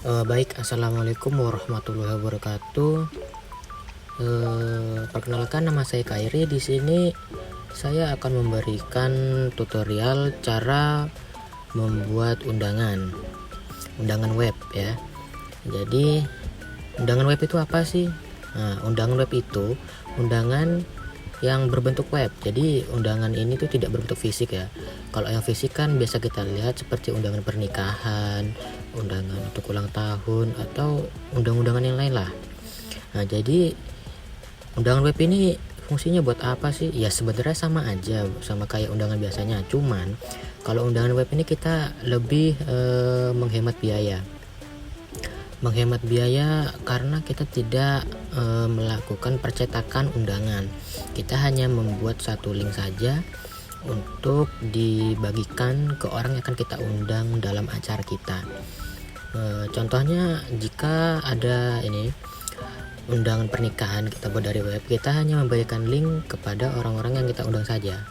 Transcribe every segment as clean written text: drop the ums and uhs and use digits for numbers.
Baik, assalamualaikum warahmatullahi wabarakatuh. Perkenalkan, nama saya Kairi. Di sini saya akan memberikan tutorial cara membuat undangan web ya. Jadi undangan web itu apa sih? Nah, undangan web itu undangan yang berbentuk web. Jadi undangan ini tuh tidak berbentuk fisik ya. Kalau yang fisik kan biasa kita lihat seperti undangan pernikahan, undangan untuk ulang tahun, atau undang-undangan yang lain lah. Nah, jadi undangan web ini fungsinya buat apa sih? Ya sebenarnya sama aja, sama kayak undangan biasanya. Cuman kalau undangan web ini kita lebih menghemat biaya. Karena kita tidak melakukan percetakan undangan. Kita hanya membuat satu link saja untuk dibagikan ke orang yang akan kita undang dalam acara kita. Contohnya jika ada ini undangan pernikahan kita buat dari web, kita hanya membagikan link kepada orang-orang yang kita undang saja.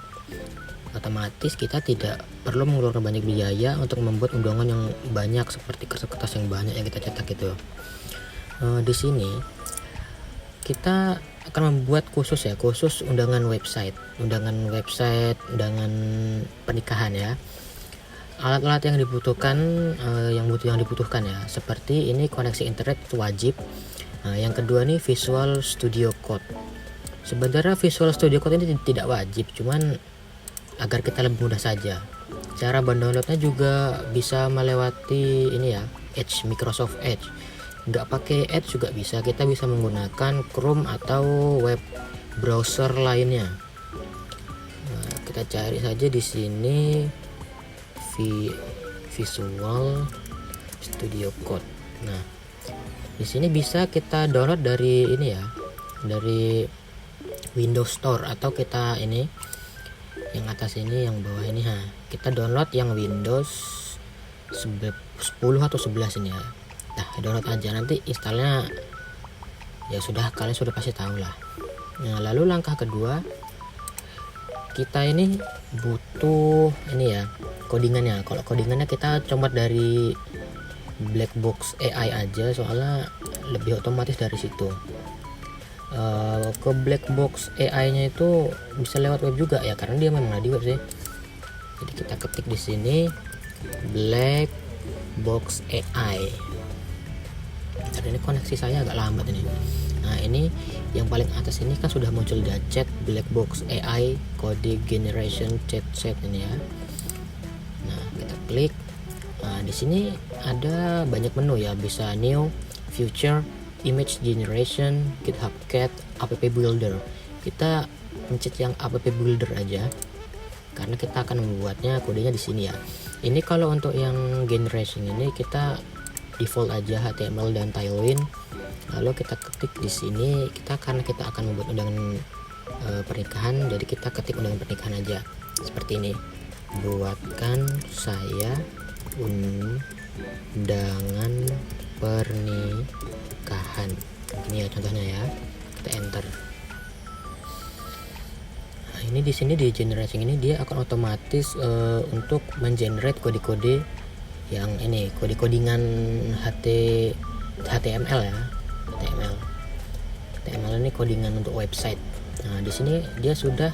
Otomatis kita tidak perlu mengeluarkan banyak biaya untuk membuat undangan yang banyak seperti kertas-kertas yang banyak yang kita cetak gitu. Di sini kita akan membuat khusus undangan website, undangan pernikahan ya. Alat-alat yang dibutuhkan ya, seperti ini koneksi internet wajib. Yang kedua nih Visual Studio Code. Sebenarnya Visual Studio Code ini tidak wajib, cuman agar kita lebih mudah saja. Cara mendownloadnya juga bisa melewati ini ya, Edge, Microsoft Edge. Nggak pakai Edge juga bisa, kita bisa menggunakan Chrome atau web browser lainnya. Kita cari saja di sini Visual Studio Code. Nah, di sini bisa kita download dari ini ya, dari Windows Store, atau kita ini yang atas ini, yang bawah ini, kita download yang Windows 10 atau 11 ini ya. Nah, download aja, nanti installnya ya sudah, kalian sudah pasti tahu lah. Nah, lalu langkah kedua, kita ini butuh ini ya, codingannya. Kalau codingannya kita comot dari Blackbox AI aja, soalnya lebih otomatis dari situ. Ke Blackbox AI nya itu bisa lewat web juga ya, karena dia memang ada di web sih. Jadi kita ketik di sini Blackbox AI. Karena ini koneksi saya agak lambat ini. Nah, ini yang paling atas ini kan sudah muncul chat Blackbox AI Code Generation Chat ini ya. Nah, kita klik. Nah, di sini ada banyak menu ya, bisa new, future, image generation, GitHub Cat, app builder. Kita pencet yang app builder aja karena kita akan membuatnya kodenya di sini ya. Ini kalau untuk yang generation ini kita default aja HTML dan Tailwind. Lalu kita ketik di sini, karena kita akan membuat undangan pernikahan, jadi kita ketik undangan pernikahan aja seperti ini. Buatkan saya undangan pernikahan. Ini ya contohnya ya. Kita enter. Nah, ini di sini di generation ini dia akan otomatis untuk mengenerate kode-kode yang ini, kode-kodingan HTML ya. HTML ini kodingan untuk website. Nah, di sini dia sudah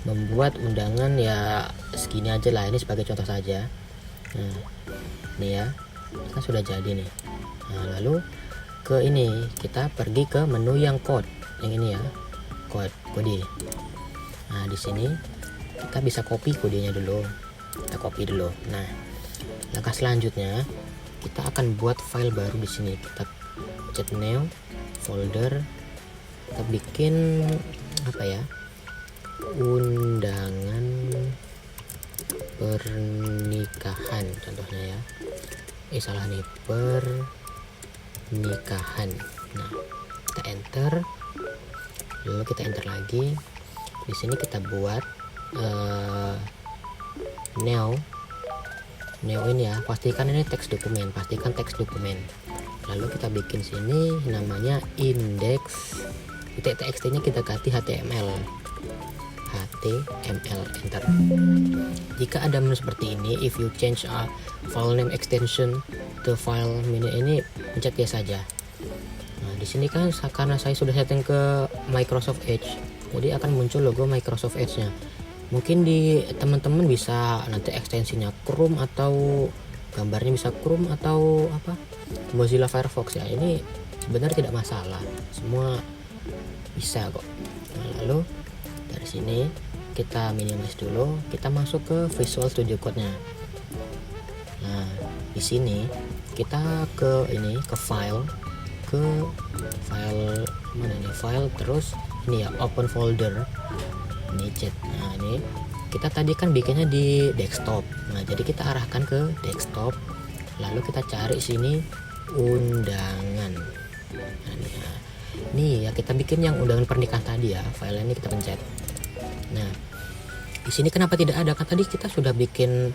membuat undangan ya, segini aja lah, ini sebagai contoh saja. Nah, ini ya, kan sudah jadi nih. Nah, lalu ke ini, kita pergi ke menu yang code, yang ini ya, kode. Nah, di sini kita bisa copy kodenya dulu. Kita copy dulu. Nah, langkah selanjutnya kita akan buat file baru di sini. Kita pencet new folder. Kita bikin apa ya? Undangan pernikahan contohnya ya. Salah nih, pernikahan. Nah, kita enter, lalu kita enter lagi. Di sini kita buat new ini ya, pastikan ini teks dokumen, lalu kita bikin sini namanya index.txt nya kita ganti HTML. html, enter. Jika ada menu seperti ini, if you change a file name extension to file menu ini, pencet yes saja. Nah, di sini kan karena saya sudah setting ke Microsoft Edge, jadi akan muncul logo Microsoft Edge-nya. Mungkin di teman-teman bisa nanti ekstensinya Chrome atau gambarnya bisa Chrome atau apa Mozilla Firefox ya. Ini sebenarnya tidak masalah, semua bisa kok. Nah, lalu dari sini kita minimize dulu, kita masuk ke Visual Studio Code-nya. Nah, di sini kita ke file, mana nih, file, terus ini ya, open folder, ini chat. Nah, ini kita tadi kan bikinnya di desktop, nah jadi kita arahkan ke desktop, lalu kita cari sini undangan. Nah, ini ya kita bikin yang undangan pernikahan tadi ya, file ini kita pencet. Nah, di sini kenapa tidak ada, kan tadi kita sudah bikin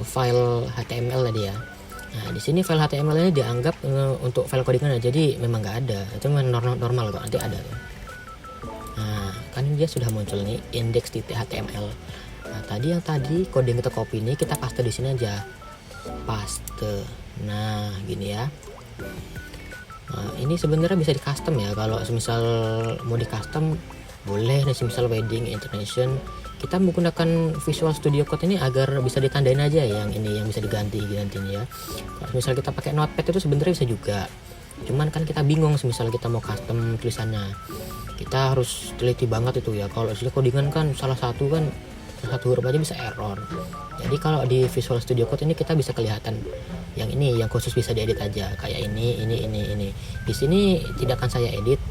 file HTML tadi ya. Nah, di sini file HTML ini dianggap untuk file codingan, jadi memang nggak ada, itu normal kok, nanti ada. Nah, kan dia sudah muncul nih index.html. Nah, tadi coding kita copy ini kita paste di sini aja, paste. Nah, gini ya. Nah, ini sebenarnya bisa di custom ya, kalau misal mau di custom boleh nih, misal wedding intonation, kita menggunakan Visual Studio Code ini agar bisa ditandain aja yang ini yang bisa diganti nantinya ya. Kalau misal kita pakai notepad itu sebenarnya bisa juga, cuman kan kita bingung misal kita mau custom tulisannya, kita harus teliti banget itu ya. Kalau istilah codingan kan salah satu huruf aja bisa error. Jadi kalau di Visual Studio Code ini kita bisa kelihatan yang ini yang khusus bisa diedit aja, kayak ini. Di sini tidak akan saya edit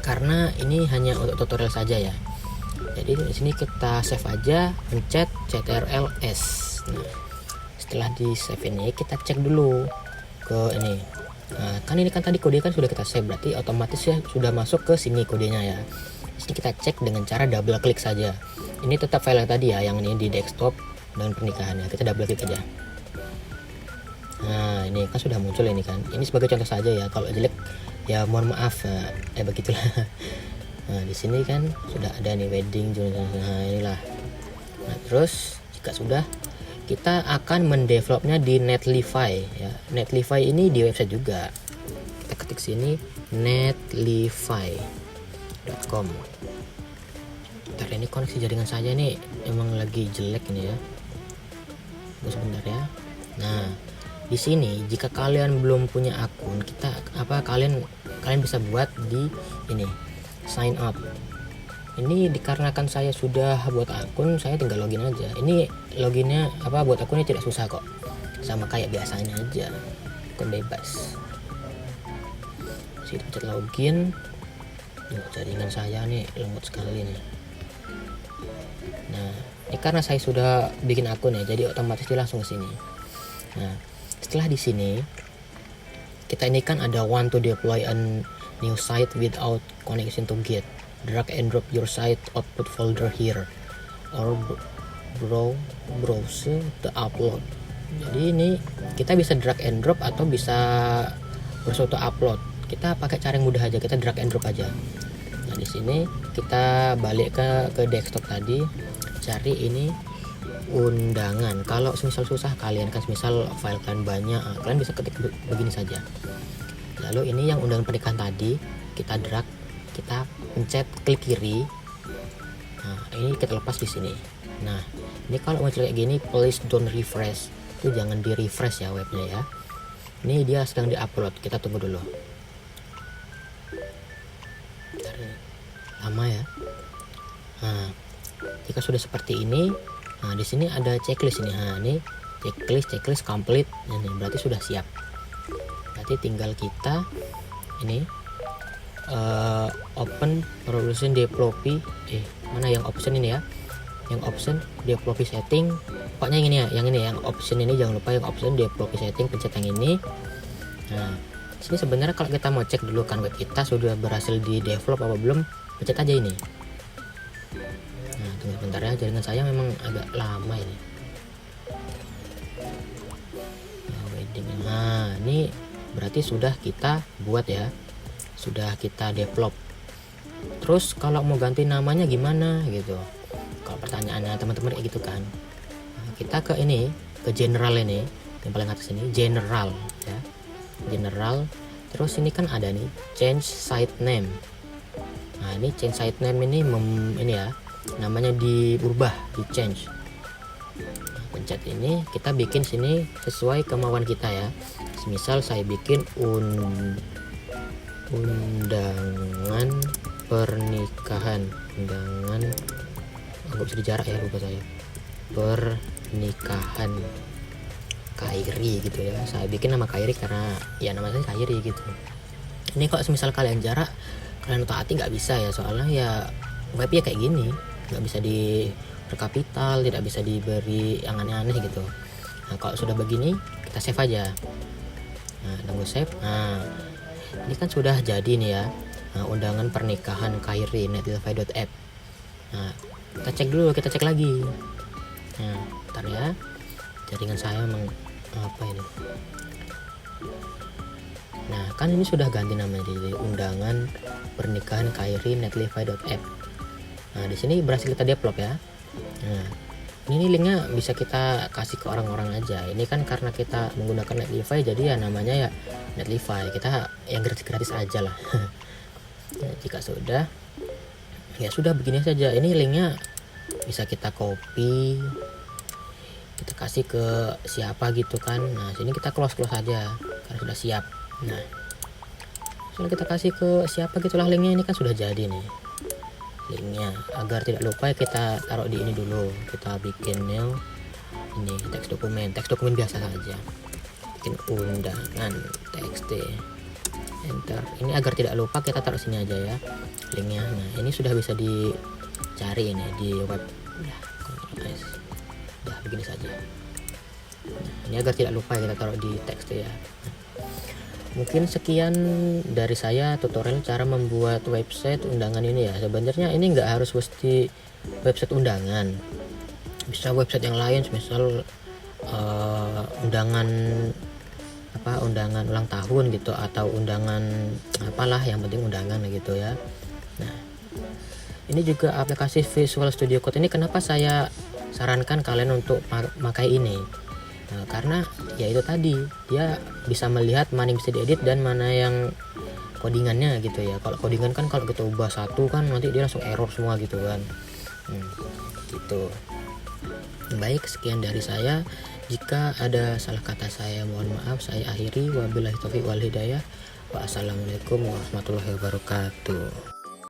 karena ini hanya untuk tutorial saja ya. Jadi di sini kita save aja, pencet ctrls. Nah, setelah di save ini kita cek dulu ke ini. Nah, kan ini kan tadi kode kan sudah kita save, berarti otomatis ya sudah masuk ke sini kodenya ya. Di sini kita cek dengan cara double klik saja. Ini tetap file yang tadi ya, yang ini di desktop dan pernikahannya, kita double klik aja. Nah, ini kan sudah muncul ini kan. Ini sebagai contoh saja ya, kalau jelek ya mohon maaf, begitulah. Nah, di sini kan sudah ada nih wedding. Nah, inilah. Nah, terus jika sudah, kita akan mendevelopnya di Netlify ya. Netlify ini di website juga. Kita ketik sini netlify.com. Bentar, ini koneksi jaringan saya nih emang lagi jelek ini ya. Tunggu sebentar ya. Nah, di sini jika kalian belum punya akun, kalian bisa buat di ini sign up. Ini dikarenakan saya sudah buat akun, saya tinggal login aja. Ini loginnya buat akunnya tidak susah kok, sama kayak biasanya aja, akun bebas. Sini pencet login. Jaringan saya nih lemot sekali nih. Nah, ini karena saya sudah bikin akun ya, jadi otomatis dia langsung ke sini. Nah, setelah di sini kita ini kan ada want to deploy a new site without connection to Git, drag and drop your site output folder here or browse the upload. Jadi ini kita bisa drag and drop atau bisa browse to upload. Kita pakai cara yang mudah aja, kita drag and drop aja. Nah, di sini kita balik ke desktop tadi, cari ini undangan. Kalau misal susah kalian kan misal file kalian banyak, kalian bisa ketik begini saja. Lalu ini yang undangan pernikahan tadi kita drag, kita pencet klik kiri. Nah, ini kita lepas di sini. Nah, ini kalau muncul kayak gini, please don't refresh. Itu jangan di refresh ya webnya ya. Ini dia sedang diupload, kita tunggu dulu. Bentar, lama ya. Nah, jika sudah seperti ini, nah di sini ada checklist ini. Nah, ini checklist complete. Ini berarti sudah siap. Berarti tinggal kita ini open production developy. Mana yang option ini ya? Yang option developy setting. Pokoknya yang ini ya, yang option ini jangan lupa, yang option developy setting, pencet yang ini. Nah, sini sebenarnya kalau kita mau cek dulu kan web kita sudah berhasil di develop apa belum, pencet aja ini. Nah, tunggu bentar ya, jaringan saya memang agak lama ini. Nah, ini berarti sudah kita buat ya, sudah kita develop. Terus kalau mau ganti namanya gimana gitu, kalau pertanyaannya teman-teman kayak gitu kan. Nah, kita ke ini, ke general ini yang paling atas ini, general ya, general. Terus ini kan ada nih change site name. Nah ini change site name ini ini ya, namanya diubah, di change. Nah, pencet ini, kita bikin sini sesuai kemauan kita ya. Misal saya bikin undangan pernikahan, undangan, nggak bisa dijarak ya, lupa saya, pernikahan Kairi gitu ya. Saya bikin nama Kairi karena ya nama saya Kairi gitu. Ini kalau misal kalian jarak, kalian taati nggak bisa ya, soalnya ya webnya kayak gini, nggak bisa di berkapital, tidak bisa diberi yang aneh-aneh gitu. Nah kalau sudah begini, kita save aja. Nah tunggu save. Nah ini kan sudah jadi nih ya. Nah, undangan pernikahan Kairi netlify.app. Nah kita cek dulu, kita cek lagi. Nah ntar ya, jaringan saya apa ini. Nah kan ini sudah ganti namanya jadi undangan pernikahan Kairi netlify.app. Nah di sini berhasil kita develop ya. Nah ini linknya bisa kita kasih ke orang-orang aja. Ini kan karena kita menggunakan Netlify, jadi ya namanya ya Netlify, kita yang gratis-gratis aja lah. Nah, jika sudah, ya sudah begini saja. Ini linknya bisa kita copy, kita kasih ke siapa gitu kan. Nah sini kita close aja karena sudah siap. Nah sudah kita kasih ke siapa gitulah linknya. Ini kan sudah jadi nih linknya. Agar tidak lupa kita taruh di ini dulu, kita bikin new ini teks dokumen biasa saja, bikin undangan txt, enter. Ini agar tidak lupa kita taruh sini aja ya linknya. Nah ini sudah bisa dicari ini di web ya, udah begini saja. Nah, ini agar tidak lupa kita taruh di teks ya. Mungkin sekian dari saya tutorial cara membuat website undangan ini ya. Sebenarnya ini nggak harus mesti website undangan, bisa website yang lain, misal undangan undangan ulang tahun gitu, atau undangan apalah, yang penting undangan gitu ya. Nah ini juga aplikasi Visual Studio Code ini kenapa saya sarankan kalian untuk pakai ini. Nah, karena ya itu tadi, dia bisa melihat mana yang bisa diedit dan mana yang codingannya gitu ya. Kalau codingan kan kalau kita ubah satu kan nanti dia langsung error semua gitu kan. Gitu. Baik, sekian dari saya. Jika ada salah kata saya mohon maaf. Saya akhiri, wabillahi taufiq wal hidayah. Wassalamualaikum warahmatullahi wabarakatuh.